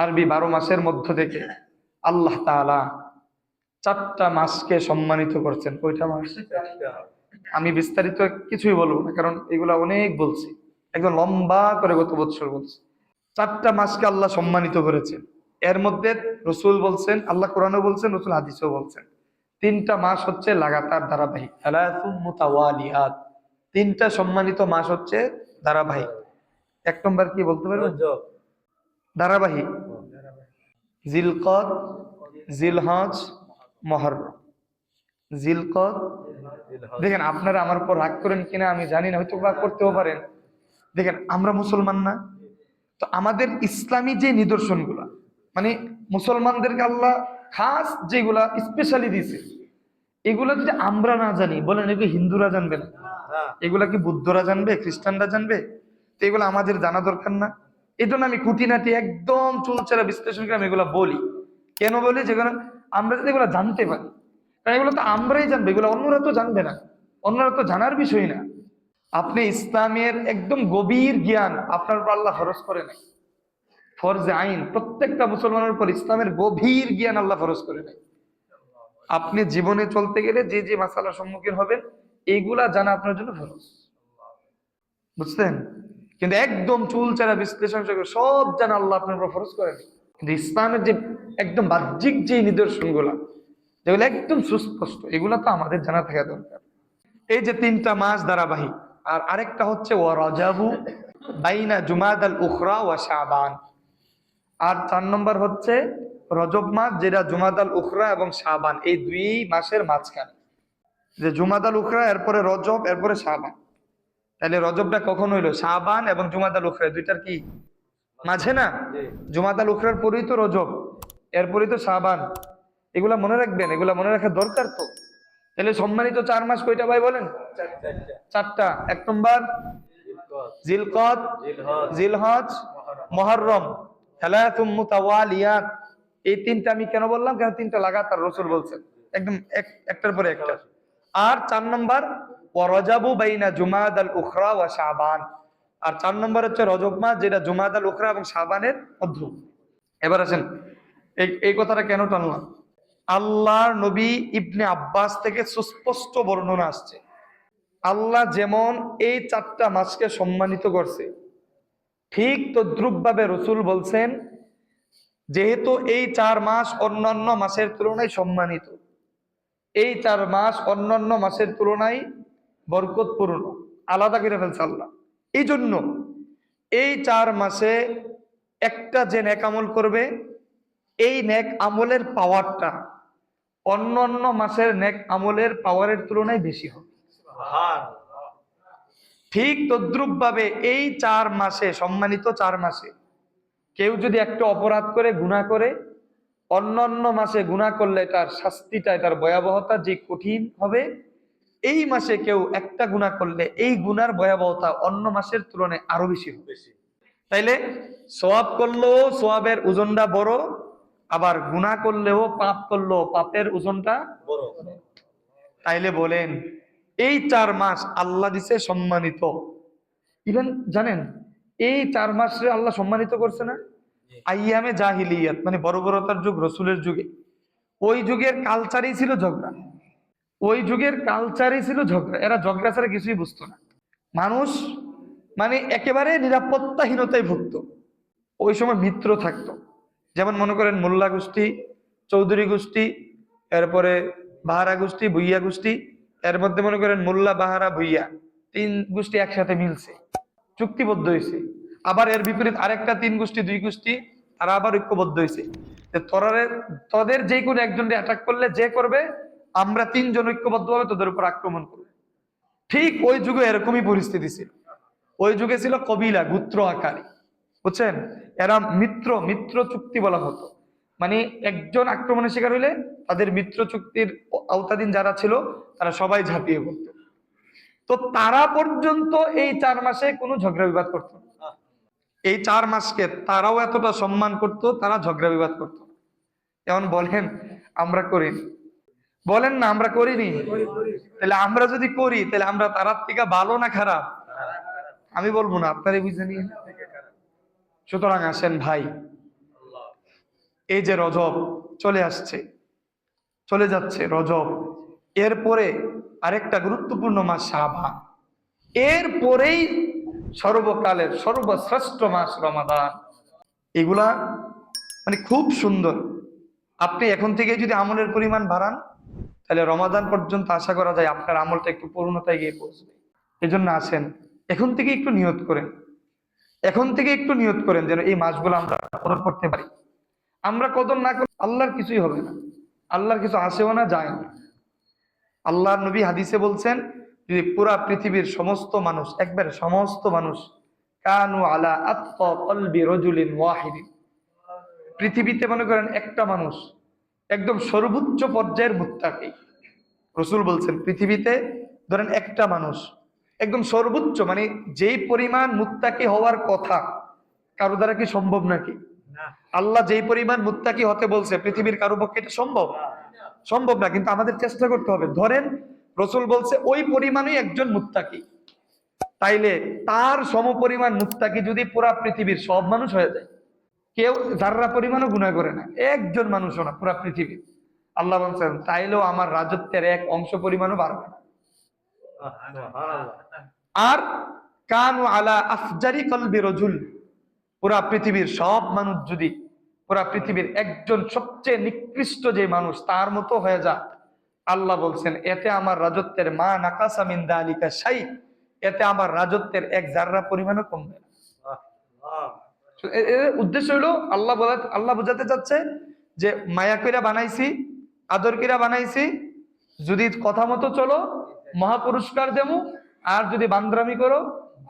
আরবি 12 মাসের মধ্য থেকে আল্লাহ তাআলা 4টা মাসকে সম্মানিত করছেন। কয়টা মাস? আমি বিস্তারিত কিছুই বলবো না, কারণ এগুলা অনেক বলছি, একদম লম্বা করে গত বছর বলছি। 4টা মাসকে আল্লাহ সম্মানিত করেছেন। এর মধ্যে রসুল বলছেন, আল্লাহ কোরআনও বলছেন, রসুল হাদিসেও বলছেন, 3টা মাস হচ্ছে লাগাতার ধারাবাহিক। সালাসুম মুতাওয়ালিয়াত, 3টা সম্মানিত মাস হচ্ছে ধারাবাহিক। 1 নম্বর কি বলতে পারবেন? ধারাবাহিক। জিলকদ, জিলহজ, মুহররম। জিলকদ, দেখেন আপনারা আমার উপর রাগ করেন কিনা আমি জানি না, হয়তো বা করতেও পারেন। দেখেন আমরা মুসলমান না, তো আমাদের ইসলামী যে নিদর্শনগুলা, মানে মুসলমানদেরকে আল্লাহ খাস যেগুলা স্পেশালি দিয়েছে, এগুলা যদি আমরা না জানি, বলেন এগুলো হিন্দুরা জানবে না? এগুলা কি বুদ্ধরা জানবে, খ্রিস্টানরা জানবে? তো এগুলো আমাদের জানা দরকার না? এই জন্য আমি খুঁটিনাটি একদম চুলচেরা বিশ্লেষণ করে আমি এগুলা বলি। কেন বলি? যেগুলো আমরা যদি এগুলো জানতে পারি, কারণ এগুলো তো আমরাই জানবো, এগুলো অন্যরা তো জানবে না, অন্যরা তো জানার বিষয় না। আপনি ইসলামের একদম গভীর জ্ঞান আপনার উপর আল্লাহ ফরজ করে নাই, ফরজে আইন প্রত্যেকটা মুসলমানের উপর ইসলামের গভীর জ্ঞান আল্লাহ ফরজ করে নাই। আপনি জীবনে চলতে গেলে যে যে মাসালার সম্মুখীন হবেন, এইগুলা জানা আপনার জন্য ফরজ, বুঝছেন? কিন্তু একদম চুলচেরা বিশ্লেষণ সব জানা আল্লাহ আপনার উপর ফরজ করেন। কিন্তু ইসলামের যে একদম বাহ্যিক যে নিদর্শনগুলা, যেগুলো একদম সুস্পষ্ট, এগুলা তো আমাদের জানা থাকা দরকার। এই যে 3টা মাস ধারাবাহিক, আর আরেকটা হচ্ছে ওয়া রাজাবু বাইনা জুমাদাল উখরা ওয়া শাবান। আর 4 নম্বর হচ্ছে রজব মাস, যেটা জুমাদাল উখরা এবং শাবান, এই 2 মাসের মাঝখানে। যে জুমাদাল উখরা, এরপরে রজব, এরপরে শাবান। তাহলে রজবটা কখন হইলো? শাবান এবং জুমাদাল উখরা দুইটার কি মাঝে না? জুমাদাল উখরার পরেই তো রজব, এরপরেই তো শাবান। এগুলা মনে রাখবেন, এগুলা মনে রাখা দরকার তো। তাহলে সম্মানিত 4 মাস কয়টা ভাই বলেন? 4টা। 1 নম্বর জিলকদ, জিলহজ, মুহররম, সালাসুম মুতাওয়ালিয়াত। এই 3টা আমি কেন বললাম? কারণ 3টা লাগাতার রসুল বলছেন, একদম একটার পরে একটা। আর 4 নম্বর ওয়া রাজাবু বাইনা জুমাদাল উখরা ওয়া শাবান। আর 4 নম্বর হচ্ছে রজব মাস, যেটা জুমাদাল উখরা এবং শাবানের মধ্যে। এবার আসেন, এই কথাটা কেন টানলাম? আল্লাহর নবী ইবনে আব্বাস থেকে সুস্পষ্ট বর্ণনা আসছে, আল্লাহ যেমন এই 4টা মাসকে সম্মানিত করছে, ঠিক তদ্রুপ ভাবে রসুল বলছেন, যেহেতু এই 4 মাস অন্যান্য মাসের তুলনায় সম্মানিত, এই 4 মাস অন্যান্য মাসের তুলনায় বরকতপূর্ণ, আলাদা করে ফেলছে আল্লাহ। এই জন্য এই 4 মাসে একটা যে নেক আমল করবে, এই নেক আমলের পাওয়ারটা অন্যান্য মাসের নেক আমলের পাওয়ারের তুলনায় বেশি হবে। ঠিক তদ্রুপ ভাবে এই 4 মাসে, সম্মানিত 4 মাসে, কেউ যদি একটা অপরাধ করে, গুনাহ করে, অন্যান্য মাসে গুনাহ করলে তার শাস্তিটা, তার ভয়াবহতা যে কঠিন হবে, এই মাসে কেউ একটা গুনাহ করলে এই গুনার ভয়াবহতা অন্য মাসের তুলনায় আরো বেশি হবে। তাইলে সওয়াব করলেও সওয়াবের ওজনটা বড়, আবার গুনাহ করলেও, পাপ করলেও পাপের ওজনটা বড়। তাইলে বলেন, এই 4 মাস আল্লাহ দিছে সম্মানিত। ইভেন জানেন এই 4 মাসে আল্লাহ সম্মানিত করছে না? আইয়ামে জাহিলিয়াত, মানে বর্বরতার যুগ, রসুলের যুগে, ওই যুগের কালচারই ছিল ঝগড়া। ওই যুগের কালচারই ছিল ঝগড়া। এরা ঝগড়া ছাড়া কিছুই বুঝতো না। মানুষ মানে একেবারে নিরাপত্তাহীনতায় ভুগত। ওই সময় মিত্র থাকতো, যেমন মনে করেন মোল্লা গোষ্ঠী, চৌধুরী গোষ্ঠী, এরপরে বাহারা গোষ্ঠী, ভুইয়া গোষ্ঠী। এর মধ্যে মনে করেন মোল্লা, বাহারা, ভুইয়া 3 গোষ্ঠী একসাথে মিলছে, চুক্তিবদ্ধ হয়েছে। আবার এর বিপরীত আরেকটা 3 গোষ্ঠী, 2 গোষ্ঠী, তারা আবার ঐক্যবদ্ধ হয়েছে। তোদের যে কোনো একজনকে অ্যাটাক করলে যে করবে, আমরা 3 জন ঐক্যবদ্ধ ভাবে তোদের উপর আক্রমণ করবো। ঠিক ওই যুগে এরকমই পরিস্থিতি ছিল। ওই যুগে ছিল কবিলা, গোত্র আকারে, বুঝছেন? এরা মিত্র মিত্র চুক্তি বলা হতো। মানে একজন আক্রমণের শিকার হইলে তাদের মিত্র চুক্তির আওতাধীন যারা ছিল তারা সবাই ঝাঁপিয়ে পড়ত। তো তারা পর্যন্ত এই 4 মাসে কোনো ঝগড়া বিবাদ করতো না। এই 4 মাসকে তারাও এতটা সম্মান করত, তারা ঝগড়া বিবাদ করত না। যেমন বলেন আমরা করি, বলেন না আমরা করিনি? তাহলে আমরা যদি করি, তাহলে আমরা তার থেকে ভালো না খারাপ? আমি বলবো না, আপনারই বুঝে নিয়ে। সুতরাং আসেন ভাই, এই যে রজব চলে আসছে, চলে যাচ্ছে রজব, এরপরে আরেকটা গুরুত্বপূর্ণ মাস শাবান, এরপরেই সর্বকালের সর্বশ্রেষ্ঠ মাস রমাদান। এগুলা মানে খুব সুন্দর। আপনি এখন থেকে যদি আমলের পরিমাণ বাড়ান, তাহলে রমাদান পর্যন্ত আশা করা যায় আপনার আমলটা একটু পূর্ণতায় গিয়ে পৌঁছবে। এই জন্য আসেন, এখন থেকে একটু নিয়ত করেন, এখন থেকে একটু নিয়ত করেন যেন এই মাসগুলো আমরা কদর করতে পারি। আমরা কদর না করলে আল্লাহর কিছুই হবে না, আল্লাহর কিছু আসেও না, যায় না। আল্লাহর নবী হাদিসে বলছেন, যদি পুরা পৃথিবীর সমস্ত মানুষ, একবার সমস্ত মানুষ, কানু আলা আতকা কলবি রাজুলিন ওয়াহিদিন, পৃথিবীতে মনে করেন একটা মানুষ একদম সর্বোচ্চ পর্যায়ের মুত্তাকি, রাসূল বলছেন পৃথিবীতে ধরেন একটা মানুষ একদম সর্বোচ্চ, মানে যেই পরিমাণ মুত্তাকি হওয়ার কথা, কারো দ্বারা কি সম্ভব নাকি? আল্লাহ যেই পরিমাণ মুত্তাকি হতে বলছে পৃথিবীর কারো পক্ষে এটা সম্ভব? সম্ভব না, কিন্তু আমাদের চেষ্টা করতে হবে। ধরেন রাসূল বলছে ওই পরিমাণই একজন মুত্তাকি, তাইলে তার সমপরিমাণ মুত্তাকি যদি পুরা পৃথিবীর সব মানুষ হয়ে যায়, কেউ যাররা পরিমাণও গুনাহ করে না, একজন মানুষও না পুরা পৃথিবী, আল্লাহ বলছেন তাইলেও আমার রাজত্বের এক অংশ পরিমাণও বাড়বে না। আর কানু আলা আফজারি কলবি রাজুল, পুরা পৃথিবীর সব মানুষ যদি পুরা পৃথিবীর একজন সবচেয়ে নিকৃষ্ট যে মানুষ তার মতো হয়ে যায়, আল্লাহ বলছেন এতে আমার রাজত্বের মা নাকাসা মিন যালিকা শাই, এতে আমার রাজত্বের এক জাররা পরিমাণও কমবে না। এর উদ্দেশ্য হলো আল্লাহ বোঝাতে চাচ্ছে যে মায়া কইরা বানাইছি, আদর কইরা বানাইছি, যদি কথা মতো চলো মহাপুরস্কার দেবো, আর যদি বান্দরামি করো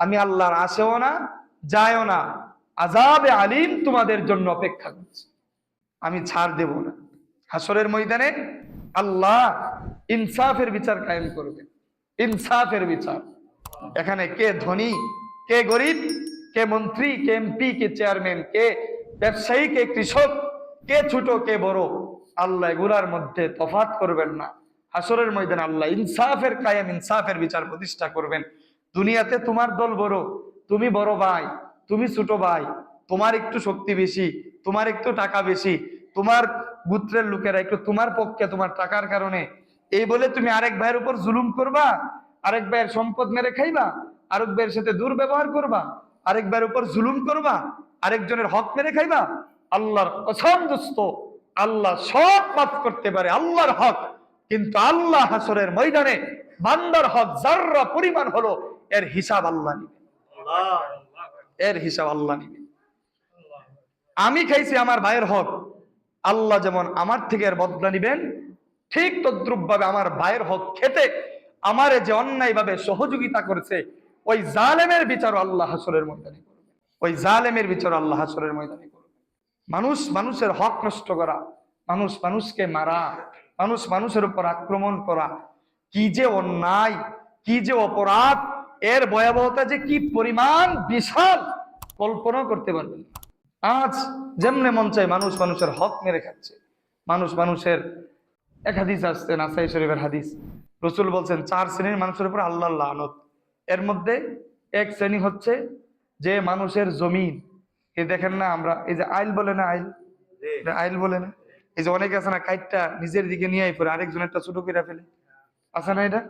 আমি আল্লাহর আসেও না, যায়ও না, আযাবে আলিম তোমাদের জন্য অপেক্ষা করছে, আমি ছাড় দেব না। হাসরের ময়দানে আল্লাহ ইনসাফের বিচার কায়েম করবে, ইনসাফের বিচার। এখানে কে ধনী, কে গরিব, কে মন্ত্রী, কে এমপি, কে চেয়ারম্যান, কে ব্যবসায়ী, কে কৃষক, কে ছোট, কে বড়, আল্লাহ এগুলার মধ্যে তফাৎ করবেন না। হাসরের ময়দানে আল্লাহ ইনসাফের কায়েম, ইনসাফের বিচার প্রতিষ্ঠা করবেন। দুনিয়াতে তোমার দল বড়, তুমি বড় ভাই, তুমি ছোট ভাই, তোমার একটু শক্তি বেশি, তোমার একটু টাকা বেশি, তোমার গোত্রের লোকেরা একটু তোমার পক্ষে তোমার টাকার কারণে, এই বলে তুমি আরেক ভাইয়ের উপর জুলুম করবা, আরেক ভাইয়ের সম্পদ মেরে খাইবা, আরেক ভাইয়ের সাথে দুর্ব্যবহার করবা, আরেক ভাইয়ের উপর জুলুম করবা, আরেকজনের হক মেরে খাইবা। আল্লাহর কসম দোস্ত, আল্লাহ সব মাফ করতে পারে, আল্লাহর হক, কিন্তু আল্লাহ হাসরের ময়দানে বান্দার হক যাররা পরিমাণ হলো এর হিসাব আল্লাহ নিবে, এর হিসাব আল্লাহ নিবে। আমি খাইছি আমার ভাইয়ের হক, আল্লাহ যেমন আমার থেকে এর বদলা নিবেন, ঠিক তদ্রুপ ভাবে আমার ভাইয়ের হক খেতে আমারে যে অন্যায় ভাবে সহযোগিতা করেছে ওই জালেমের বিচার আল্লাহ হাসরের ময়দানে করবে, ওই জালেমের বিচার আল্লাহ হাসরের ময়দানে করবে। মানুষ মানুষের হক নষ্ট করা, মানুষ মানুষকে মারা, মানুষ মানুষের উপর আক্রমণ করা, কি যে অন্যায়, কি যে অপরাধ, এর ভয়াবহতা যে কি পরিমাণ বিশাল কল্পনা করতে পারবেন না। আজ যেমনে মন চায় মানুষ মানুষের হক মেরে খাচ্ছে, মানুষ মানুষের। এক হাদিস আসছে নাসাই শরীফের হাদিস, রাসূল বলছেন 4 শ্রেণীর মানুষের উপর আল্লাহর লানত। এর মধ্যে এক শ্রেণী হচ্ছে যে মানুষের জমিন, এই দেখেন না আমরা এই যে আইল বলে না, আইল, আইল বলে না, এই যে অনেকে আছে না কাইটটা নিজের দিকে নিয়ে পরে আরেকজনেরটা ছোট করে ফেলে, আছে না? এটা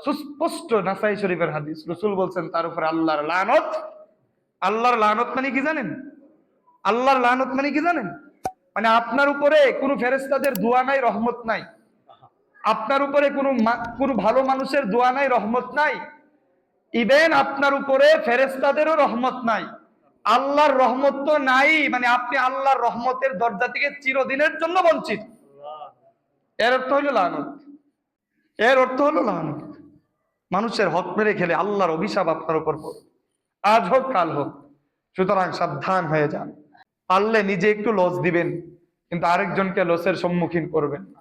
সুস্পষ্ট নাসাই শরীফের হাদিস, রাসূল বলছেন তার উপর আল্লাহর লানত। আল্লাহর লানত মানে কি জানেন? আল্লাহর লানত মানে কি জানেন? মানে আপনার উপরে কোনো ফেরেশতাদের দোয়া নাই, রহমত নাই, আপনার উপরে কোনো ভালো মানুষের দোয়া নাই, রহমত নাই, ইভেন আপনার উপরে ফেরেশতাদেরও রহমত নাই, আল্লাহর রহমত তো নাই, মানে আপনি আল্লাহর রহমতের দরজা থেকে চিরদিনের জন্য বঞ্চিত। এর অর্থ হলো লানত, এর অর্থ হলো লানত। মানুষের হক মেরে খেলে আল্লাহর অভিশাপ আপনার উপর পড়বে, আজ হোক কাল হোক। সুতরাং সাবধান হয়ে যান, পারলে নিজে একটু লস দিবেন, কিন্তু আরেকজনকে লসের সম্মুখীন করবেন না।